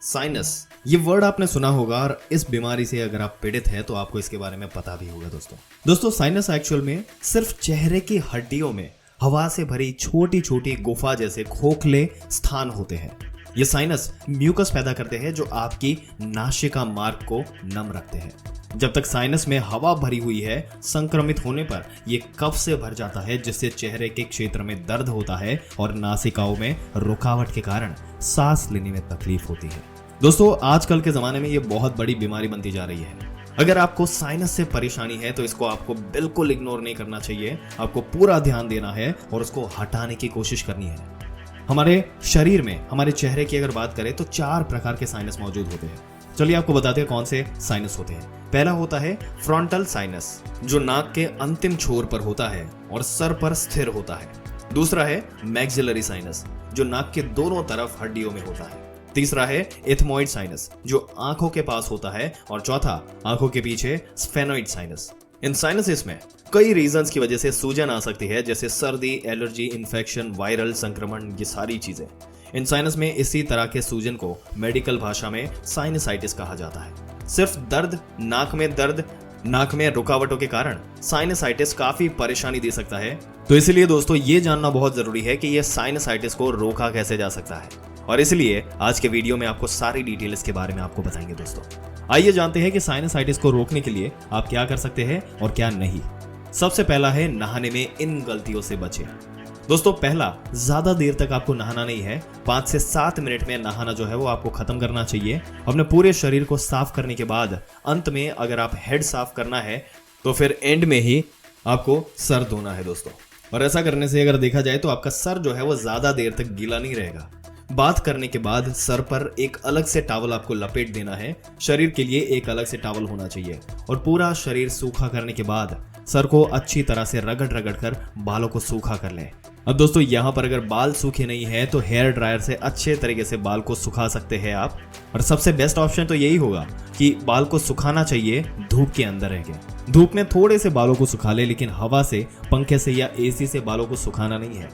Sinus, ये word आपने सुना होगा और इस बीमारी से अगर आप पीड़ित हैं तो आपको इसके बारे में पता भी होगा दोस्तों साइनस एक्चुअल में सिर्फ चेहरे की हड्डियों में हवा से भरी छोटी छोटी गुफा जैसे खोखले स्थान होते हैं। ये साइनस म्यूकस पैदा करते हैं जो आपकी नासिका मार्ग को नम रखते हैं। जब तक साइनस में हवा भरी हुई है, संक्रमित होने पर ये कफ से भर जाता है जिससे चेहरे के क्षेत्र में दर्द होता है और नासिकाओं में रुकावट के कारण सांस लेने में तकलीफ होती है। दोस्तों आजकल के जमाने में ये बहुत बड़ी बीमारी बनती जा रही है। अगर आपको साइनस से परेशानी है तो इसको आपको बिल्कुल इग्नोर नहीं करना चाहिए, आपको पूरा ध्यान देना है और उसको हटाने की कोशिश करनी है। हमारे शरीर में, हमारे चेहरे की अगर बात करें तो 4 प्रकार के साइनस मौजूद होते हैं। चलिए आपको बताते हैं कौन से साइनस होते हैं। पहला होता है फ्रंटल साइनस, जो नाक के अंतिम छोर पर होता है और सर पर स्थिर होता है। दूसरा है मैक्सिलरी साइनस, जो नाक के दोनों तरफ हड्डियों में होता है। तीसरा है एथमोइड साइनस, जो आंखों के पास होता है। और चौथा आंखों के पीछे स्फेनोइड साइनस। इन साइनसिस में कई रीजंस की वजह से सूजन आ सकती है, जैसे सर्दी, एलर्जी, इन्फेक्शन, वायरल संक्रमण, ये सारी चीजें। इन साइनस में इसी तरह के सूजन को मेडिकल भाषा में साइनसाइटिस कहा जाता है। सिर्फ दर्द, नाक में रुकावटों के कारण साइनसाइटिस काफी परेशानी दे सकता है। तो इसलिए दोस्तों ये जानना बहुत जरूरी है कि ये साइनसाइटिस को रोका कैसे जा सकता है, और इसलिए आज के वीडियो में आपको सारी डिटेल इसके बारे में आपको बताएंगे। दोस्तों आइए जानते हैं कि साइनसाइटिस को रोकने के लिए आप क्या कर सकते हैं और क्या नहीं। सबसे पहला है नहाने में इन गलतियों से बचें। दोस्तों पहला, ज्यादा देर तक आपको नहाना नहीं है। 5 से 7 मिनट में नहाना जो है वो आपको खत्म करना चाहिए। अपने पूरे शरीर को साफ करने के बाद अंत में अगर आप हेड साफ करना है तो फिर एंड में ही आपको सर धोना है दोस्तों। और ऐसा करने से अगर देखा जाए तो आपका सर जो है वो ज्यादा देर तक गीला नहीं रहेगा। बात करने के बाद सर पर एक अलग से टॉवल आपको लपेट देना है। शरीर के लिए एक अलग से टॉवल होना चाहिए। और पूरा शरीर सूखा करने के बाद सर को अच्छी तरह से रगड़ कर बालों को सूखा कर लें। अब दोस्तों यहाँ पर अगर बाल सूखे नहीं है तो हेयर ड्रायर से अच्छे तरीके से बाल को सुखा सकते हैं आप। और सबसे बेस्ट ऑप्शन तो यही होगा कि बाल को सुखाना चाहिए धूप के अंदर रह के। धूप में थोड़े से बालों को सुखा ले, लेकिन हवा से, पंखे से या एसी से बालों को सुखाना नहीं है।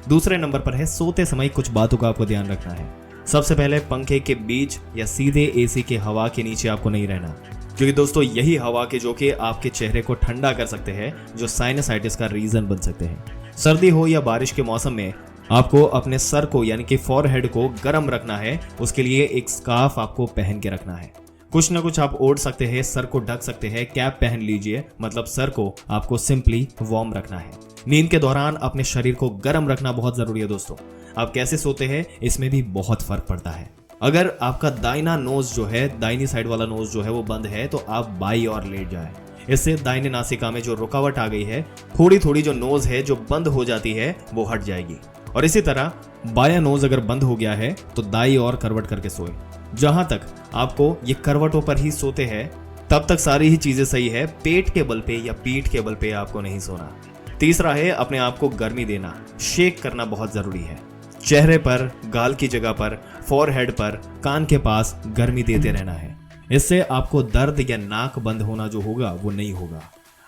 दूसरे नंबर पर है सोते समय कुछ बातों का आपको ध्यान रखना है। सबसे पहले पंखे के बीच या सीधे एसी के हवा के नीचे आपको नहीं रहना, क्योंकि दोस्तों यही हवा के जो कि आपके चेहरे को ठंडा कर सकते हैं, जो साइनसाइटिस का रीजन बन सकते हैं। सर्दी हो या बारिश के मौसम में आपको अपने सर को यानी कि फॉरहेड को गर्म रखना है। उसके लिए एक स्कार्फ आपको पहन के रखना है। कुछ ना कुछ आप ओढ़ सकते हैं, सर को ढक सकते हैं, कैप पहन लीजिए, मतलब सर को आपको सिंपली वार्म रखना है। नींद के दौरान अपने शरीर को गर्म रखना बहुत जरूरी है दोस्तों। आप कैसे सोते हैं इसमें भी बहुत फर्क पड़ता है। अगर आपका दाहिना नोज जो है, दाहिनी साइड वाला नोज जो है वो बंद है तो आप बाई और लेट जाए। इससे दाहिने नासिका में जो रुकावट आ गई है, थोड़ी थोड़ी जो नोज है जो बंद हो जाती है वो हट जाएगी। और इसी तरह बाया नोज अगर बंद हो गया है तो दाई और करवट करके सोए। जहां तक आपको ये करवटों पर ही सोते हैं तब तक सारी ही चीजें सही है। पेट के बल पे या पीठ के बल पे आपको नहीं सोना। तीसरा है अपने आप को गर्मी देना। शेक करना बहुत जरूरी है। चेहरे पर, गाल की जगह पर, फॉरहेड पर, कान के पास गर्मी देते रहना है। इससे आपको दर्द या नाक बंद होना जो होगा वो नहीं होगा।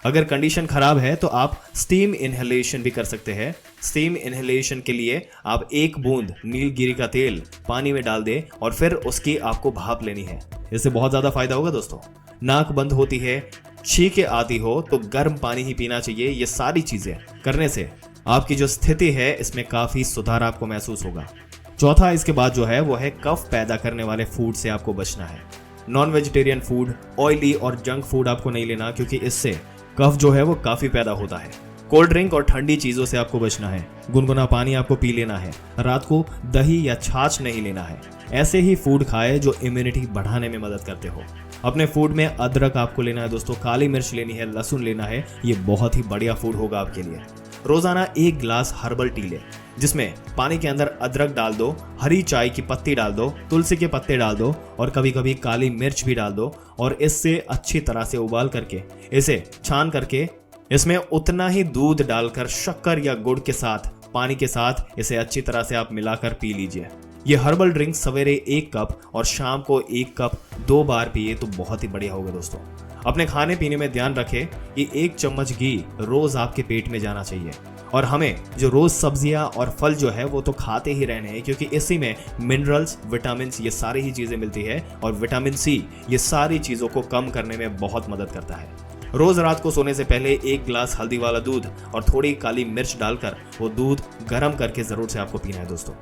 अगर कंडीशन खराब है तो आप स्टीम इनहेलेशन भी कर सकते हैं। स्टीम इनहेलेशन के लिए आप 1 बूंद नीलगिरी का तेल पानी में डाल दें और फिर उसकी आपको भाप लेनी है। इससे बहुत ज्यादा फायदा होगा दोस्तों। नाक बंद होती है, छींकें आती हो तो गर्म पानी ही पीना चाहिए। ये सारी चीजें करने से आपकी जो स्थिति है इसमें काफी सुधार आपको महसूस होगा। चौथा इसके बाद जो है वो है कफ पैदा करने वाले फूड से आपको बचना है। नॉन वेजिटेरियन फूड, ऑयली और जंक फूड आपको नहीं लेना, क्योंकि इससे कफ जो है वो काफी पैदा होता है। कोल्ड ड्रिंक और ठंडी चीजों से आपको बचना है। गुनगुना पानी आपको पी लेना है। रात को दही या छाछ नहीं लेना है। ऐसे ही फूड खाए जो इम्यूनिटी बढ़ाने में मदद करते हो। अपने फूड में अदरक आपको लेना है दोस्तों, काली मिर्च लेनी है, लहसुन लेना है। ये बहुत ही बढ़िया फूड होगा आपके लिए। रोजाना 1 गिलास हर्बल टी ले, जिसमें पानी के अंदर अदरक डाल दो, हरी चाय की पत्ती डाल दो, तुलसी के पत्ते डाल दो और कभी कभी काली मिर्च भी डाल दो। और इससे अच्छी तरह से उबाल करके इसे छान करके इसमें उतना ही दूध डालकर शक्कर या गुड़ के साथ, पानी के साथ इसे अच्छी तरह से आप मिलाकर पी लीजिए। ये हर्बल ड्रिंक सवेरे 1 कप और शाम को 1 कप 2 बार पिए तो बहुत ही बढ़िया होगा दोस्तों। अपने खाने पीने में ध्यान रखें कि 1 चम्मच घी रोज आपके पेट में जाना चाहिए। और हमें जो रोज सब्जियां और फल जो है वो तो खाते ही रहने हैं, क्योंकि इसी में मिनरल्स, विटामिन ये सारी ही चीजें मिलती है। और विटामिन सी ये सारी चीजों को कम करने में बहुत मदद करता है। रोज रात को सोने से पहले 1 गिलास हल्दी वाला दूध और थोड़ी काली मिर्च डालकर वो दूध गर्म करके जरूर से आपको पीना है दोस्तों।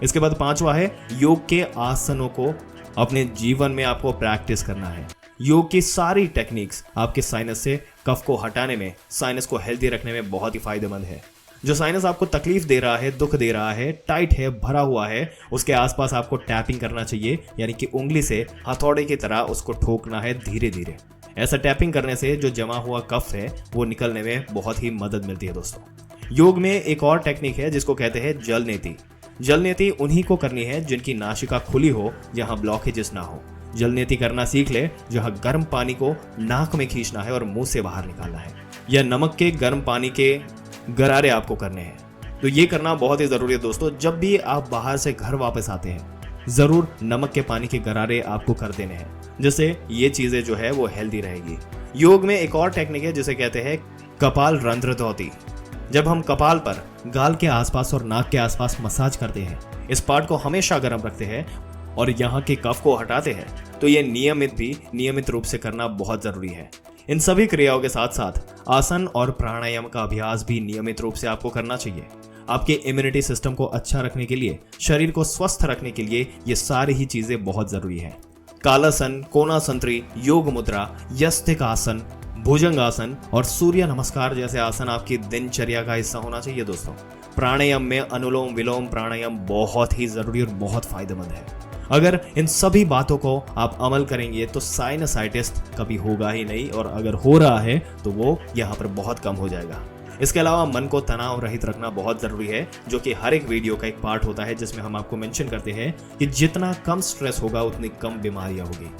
इसके बाद 5वां है योग के आसनों को अपने जीवन में आपको प्रैक्टिस करना है। योग की सारी टेक्निक्स आपके साइनस से कफ को हटाने में, साइनस को हेल्दी रखने में बहुत ही फायदेमंद है। जो साइनस आपको तकलीफ दे रहा है, दुख दे रहा है, टाइट है, भरा हुआ है, उसके आसपास आपको टैपिंग करना चाहिए, यानी कि उंगली से हथौड़े की तरह उसको ठोकना है धीरे धीरे। ऐसा टैपिंग करने से जो जमा हुआ कफ है वो निकलने में बहुत ही मदद मिलती है दोस्तों। योग में एक और टेक्निक है जिसको कहते हैं जल नीति। जल नीति उन्हीं को करनी है जिनकी नासिका खुली हो, जहां ब्लॉकेजेस ना हो। जल नीति करना सीख ले, जहां गर्म पानी को नाक में खींचना है और मुंह से बाहर निकालना है, या नमक के गर्म पानी के गरारे आपको करने हैं। तो ये करना बहुत ही जरूरी है दोस्तों। जब भी आप बाहर से घर वापस आते हैं जरूर नमक के पानी के गरारे आपको कर देने हैं, जिससे ये चीजें जो है वो हेल्दी रहेगी। योग में एक और टेक्निक है जिसे कहते हैं कपाल रंध्र धौती। जब हम कपाल पर गाल के आसपास और नाक के आसपास मसाज करते हैं, इस पार्ट को हमेशा गर्म रखते हैं और यहाँ के कफ को हटाते हैं, तो ये नियमित रूप से करना बहुत जरूरी है। इन सभी क्रियाओं के साथ साथ आसन और प्राणायाम का अभ्यास भी नियमित रूप से आपको करना चाहिए। आपके इम्यूनिटी सिस्टम को अच्छा रखने के लिए, शरीर को स्वस्थ रखने के लिए ये सारी ही चीजें बहुत जरूरी है। कालासन, कोणासंत्री, योग मुद्रा, यस्तिक आसन, भुजंगासन और सूर्य नमस्कार जैसे आसन आपकी दिनचर्या का हिस्सा होना चाहिए दोस्तों। प्राणायाम में अनुलोम विलोम प्राणायाम बहुत ही जरूरी और बहुत फायदेमंद है। अगर इन सभी बातों को आप अमल करेंगे तो साइनसाइटिस कभी होगा ही नहीं, और अगर हो रहा है तो वो यहाँ पर बहुत कम हो जाएगा। इसके अलावा मन को तनाव रहित रखना बहुत जरूरी है, जो कि हर एक वीडियो का एक पार्ट होता है, जिसमें हम आपको मेंशन करते हैं कि जितना कम स्ट्रेस होगा उतनी कम बीमारियां होगी।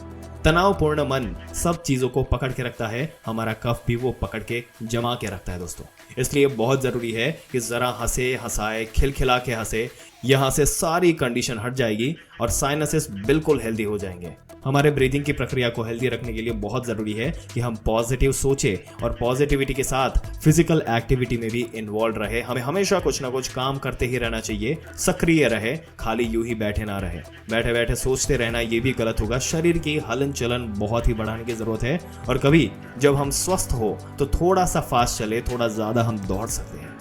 तनावपूर्ण मन सब चीजों को पकड़ के रखता है, हमारा कफ भी वो पकड़ के जमा के रखता है दोस्तों। इसलिए बहुत जरूरी है कि जरा हंसे, हंसाए, खिलखिला के हंसे, यहाँ से सारी कंडीशन हट जाएगी और साइनसेस बिल्कुल हेल्दी हो जाएंगे। हमारे ब्रीदिंग की प्रक्रिया को हेल्दी रखने के लिए बहुत जरूरी है कि हम पॉजिटिव सोचें और पॉजिटिविटी के साथ फिजिकल एक्टिविटी में भी इन्वॉल्व रहे। हमें हमेशा कुछ ना कुछ काम करते ही रहना चाहिए, सक्रिय रहे, खाली यूं ही बैठे ना रहे। बैठे बैठे सोचते रहना ये भी गलत होगा। शरीर की हलन चलन बहुत ही बढ़ाने की जरूरत है, और कभी जब हम स्वस्थ हो तो थोड़ा सा फास्ट चले, थोड़ा ज्यादा हम दौड़ सकते हैं,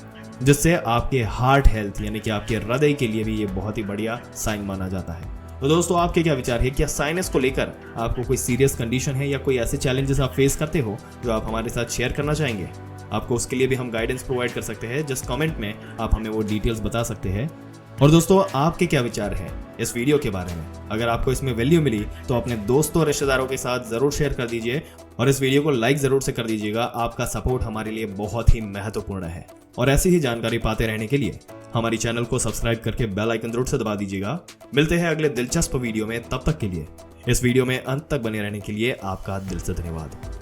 जिससे आपके हार्ट हेल्थ यानी कि आपके हृदय के लिए भी ये बहुत ही बढ़िया साइन माना जाता है। तो दोस्तों आपके क्या विचार है? क्या साइनस को लेकर आपको कोई सीरियस कंडीशन है या कोई ऐसे चैलेंजेस आप फेस करते हो जो आप हमारे साथ शेयर करना चाहेंगे? आपको उसके लिए भी हम गाइडेंस प्रोवाइड कर सकते हैं। जस्ट कमेंट में आप हमें वो डिटेल्स बता सकते हैं। और दोस्तों आपके क्या विचार हैं इस वीडियो के बारे में? अगर आपको इसमें वैल्यू मिली तो अपने दोस्तों और रिश्तेदारों के साथ जरूर शेयर कर दीजिए और इस वीडियो को लाइक जरूर से कर दीजिएगा। आपका सपोर्ट हमारे लिए बहुत ही महत्वपूर्ण है। और ऐसी ही जानकारी पाते रहने के लिए हमारी चैनल को सब्सक्राइब करके बेल आइकन जरूर से दबा दीजिएगा। मिलते हैं अगले दिलचस्प वीडियो में, तब तक के लिए इस वीडियो में अंत तक बने रहने के लिए आपका दिल से धन्यवाद।